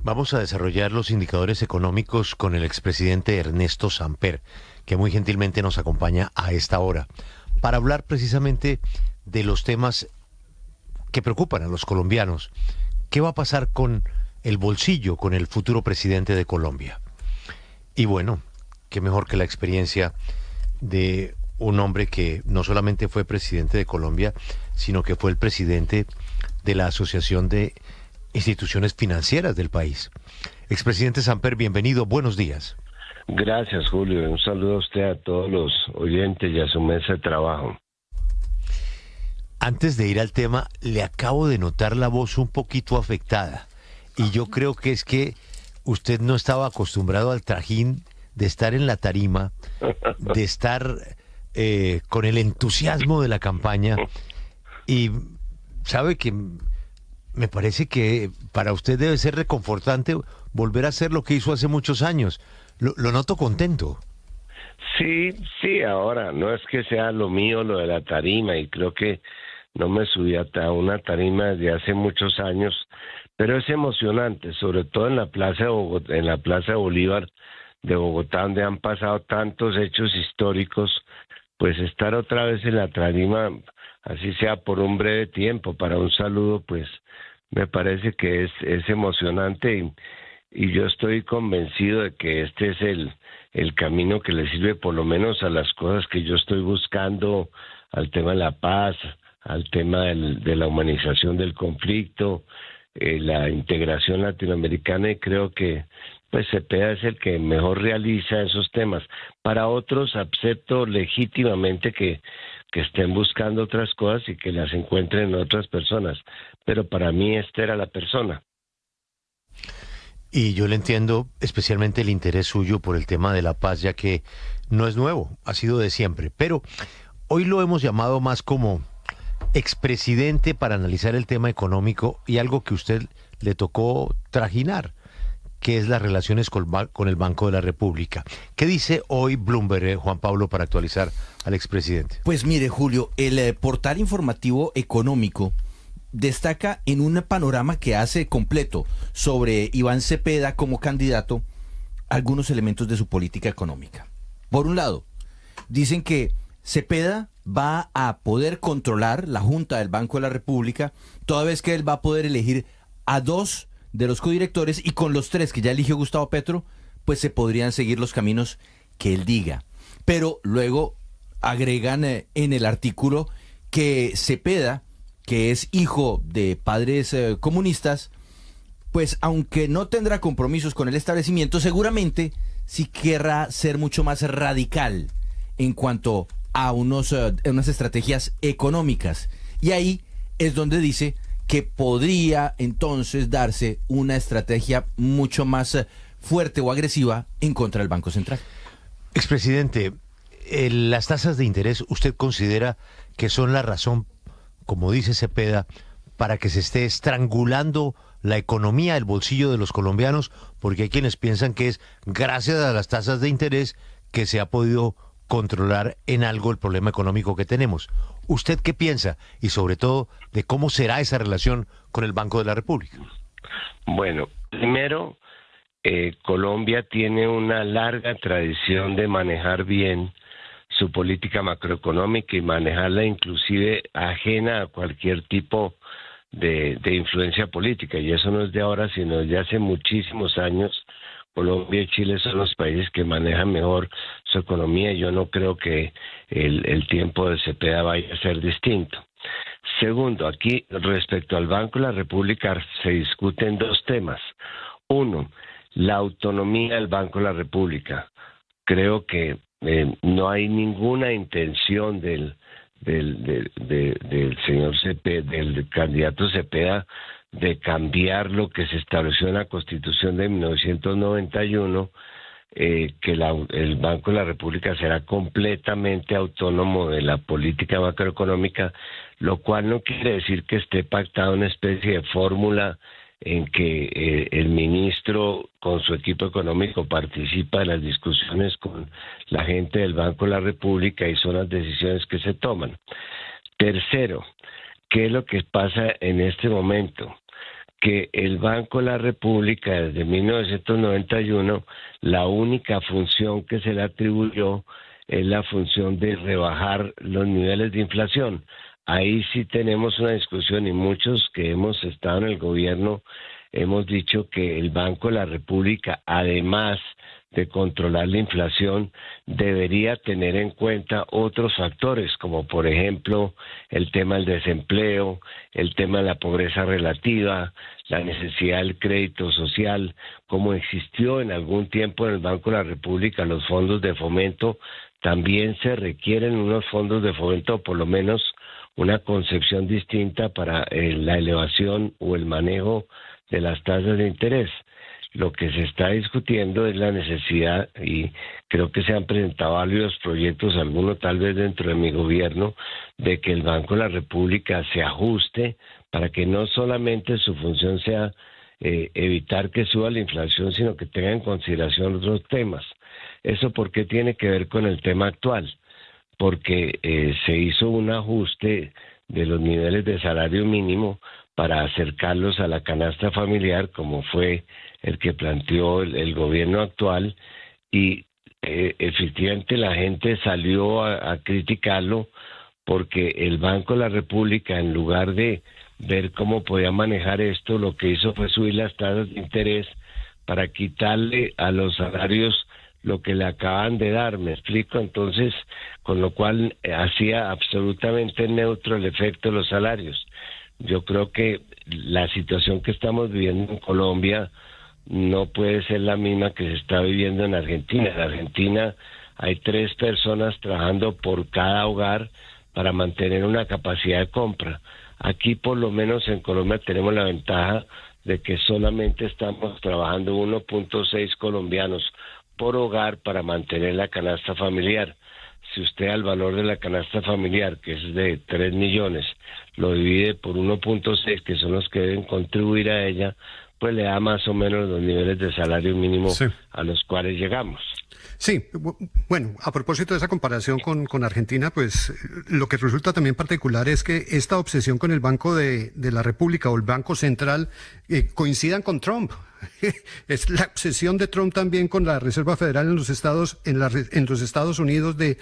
Vamos a desarrollar los indicadores económicos con el expresidente Ernesto Samper, que muy gentilmente nos acompaña a esta hora, para hablar precisamente de los temas que preocupan a los colombianos. ¿Qué va a pasar con el bolsillo, con el futuro presidente de Colombia? Y bueno, qué mejor que la experiencia de un hombre que no solamente fue presidente de Colombia, sino que fue el presidente de la Asociación de Instituciones Financieras del país. Expresidente Samper, bienvenido, buenos días. Gracias, Julio. Un saludo a usted, a todos los oyentes y a su mesa de trabajo. Antes de ir al tema, le acabo de notar la voz un poquito afectada. Y yo creo que es que usted no estaba acostumbrado al trajín de estar en la tarima, de estar con el entusiasmo de la campaña. Y sabe que me parece que para usted debe ser reconfortante volver a hacer lo que hizo hace muchos años. Lo noto contento. Sí, ahora, no es que sea lo mío lo de la tarima, y creo que no me subí a una tarima desde hace muchos años, pero es emocionante, sobre todo en la Plaza de Bogotá, en la Plaza de Bolívar de Bogotá, donde han pasado tantos hechos históricos, pues estar otra vez en la tarima, así sea por un breve tiempo, para un saludo, pues me parece que es emocionante, y yo estoy convencido de que este es el camino que le sirve por lo menos a las cosas que yo estoy buscando, al tema de la paz, al tema de la humanización del conflicto, la integración latinoamericana, y creo que pues Cepeda es el que mejor realiza esos temas. Para otros acepto legítimamente que estén buscando otras cosas y que las encuentren en otras personas, pero para mí esta era la persona. Y yo le entiendo especialmente el interés suyo por el tema de la paz, ya que no es nuevo, ha sido de siempre. Pero hoy lo hemos llamado más como expresidente para analizar el tema económico y algo que usted le tocó trajinar, que es las relaciones con el Banco de la República. ¿Qué dice hoy Bloomberg, Juan Pablo, para actualizar al expresidente? Pues mire, Julio, el portal informativo económico destaca en un panorama que hace completo sobre Iván Cepeda como candidato algunos elementos de su política económica. Por un lado, dicen que Cepeda va a poder controlar la Junta del Banco de la República, toda vez que él va a poder elegir a 2 de los codirectores, y con los 3 que ya eligió Gustavo Petro, pues se podrían seguir los caminos que él diga. Pero luego agregan en el artículo que Cepeda, que es hijo de padres comunistas, pues aunque no tendrá compromisos con el establecimiento, seguramente sí querrá ser mucho más radical en cuanto a unas estrategias económicas. Y ahí es donde dice que podría entonces darse una estrategia mucho más fuerte o agresiva en contra del Banco Central. Expresidente, las tasas de interés, ¿usted considera que son la razón, como dice Cepeda, para que se esté estrangulando la economía, el bolsillo de los colombianos? Porque hay quienes piensan que es gracias a las tasas de interés que se ha podido controlar en algo el problema económico que tenemos. ¿Usted qué piensa? Y sobre todo, de cómo será esa relación con el Banco de la República. Bueno, primero, Colombia tiene una larga tradición de manejar bien su política macroeconómica y manejarla inclusive ajena a cualquier tipo de influencia política, y eso no es de ahora, sino de hace muchísimos años. Colombia y Chile son los países que manejan mejor su economía, y yo no creo que el tiempo de Cepeda vaya a ser distinto. Segundo, aquí respecto al Banco de la República se discuten 2 temas. Uno, la autonomía del Banco de la República. Creo que no hay ninguna intención del señor Cepeda, del candidato Cepeda, de cambiar lo que se estableció en la Constitución de 1991, que el Banco de la República será completamente autónomo de la política macroeconómica, lo cual no quiere decir que esté pactado una especie de fórmula en que el ministro con su equipo económico participa en las discusiones con la gente del Banco de la República y son las decisiones que se toman. Tercero, ¿qué es lo que pasa en este momento? que el Banco de la República desde 1991, la única función que se le atribuyó es la función de rebajar los niveles de inflación. Ahí sí tenemos una discusión y muchos que hemos estado en el gobierno hemos dicho que el Banco de la República, además de controlar la inflación, debería tener en cuenta otros factores, como por ejemplo el tema del desempleo, el tema de la pobreza relativa, la necesidad del crédito social, como existió en algún tiempo en el Banco de la República los fondos de fomento, también se requieren unos fondos de fomento, por lo menos una concepción distinta para la elevación o el manejo de las tasas de interés. Lo que se está discutiendo es la necesidad, y creo que se han presentado varios proyectos, algunos tal vez dentro de mi gobierno, de que el Banco de la República se ajuste para que no solamente su función sea evitar que suba la inflación, sino que tenga en consideración otros temas. ¿Eso por qué tiene que ver con el tema actual? Porque se hizo un ajuste de los niveles de salario mínimo para acercarlos a la canasta familiar, como fue el que planteó el gobierno actual, y efectivamente la gente salió a criticarlo porque el Banco de la República, en lugar de ver cómo podía manejar esto, lo que hizo fue subir las tasas de interés para quitarle a los salarios lo que le acaban de dar, ¿me explico? Entonces, con lo cual hacía absolutamente neutro el efecto de los salarios. Yo creo que la situación que estamos viviendo en Colombia no puede ser la misma que se está viviendo en Argentina. En Argentina hay 3 personas trabajando por cada hogar para mantener una capacidad de compra. Aquí, por lo menos en Colombia, tenemos la ventaja de que solamente estamos trabajando 1.6 colombianos por hogar para mantener la canasta familiar. Si usted al valor de la canasta familiar, que es de 3 millones, lo divide por 1.6, que son los que deben contribuir a ella, pues le da más o menos los niveles de salario mínimo a los cuales llegamos. Sí, bueno, a propósito de esa comparación con Argentina, pues lo que resulta también particular es que esta obsesión con el Banco de la República o el Banco Central coincidan con Trump. Es la obsesión de Trump también con la Reserva Federal en los Estados Unidos de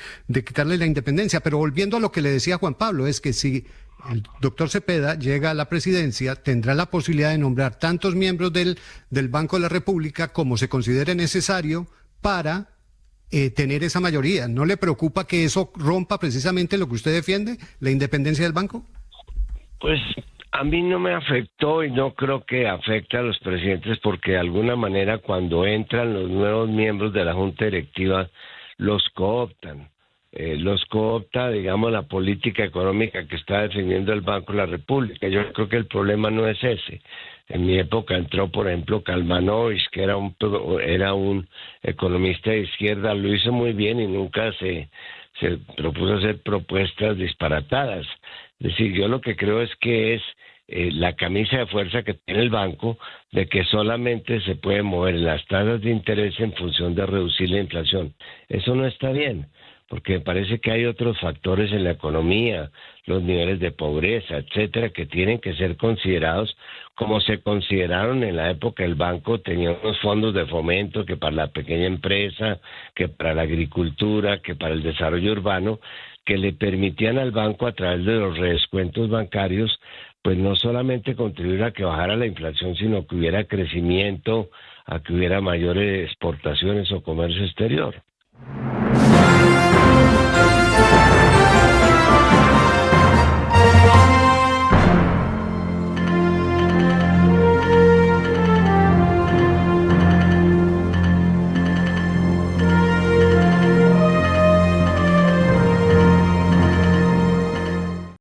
quitarle la independencia. Pero volviendo a lo que le decía Juan Pablo, es que si el doctor Cepeda llega a la presidencia, tendrá la posibilidad de nombrar tantos miembros del Banco de la República como se considere necesario para tener esa mayoría. ¿No le preocupa que eso rompa precisamente lo que usted defiende, la independencia del banco? Pues a mí no me afectó y no creo que afecte a los presidentes, porque de alguna manera cuando entran los nuevos miembros de la Junta Directiva los cooptan. Los coopta, digamos, la política económica que está defendiendo el Banco de la República. Yo creo que el problema no es ese. En mi época entró, por ejemplo, Kalmanovich, que era un economista de izquierda, lo hizo muy bien y nunca se propuso hacer propuestas disparatadas. Es decir, yo lo que creo es que es la camisa de fuerza que tiene el banco, de que solamente se puede mover las tasas de interés en función de reducir la inflación. Eso no está bien, porque me parece que hay otros factores en la economía, los niveles de pobreza, etcétera, que tienen que ser considerados como se consideraron en la época. El banco tenía unos fondos de fomento que para la pequeña empresa, que para la agricultura, que para el desarrollo urbano, que le permitían al banco, a través de los redescuentos bancarios, pues no solamente contribuir a que bajara la inflación, sino que hubiera crecimiento, a que hubiera mayores exportaciones o comercio exterior.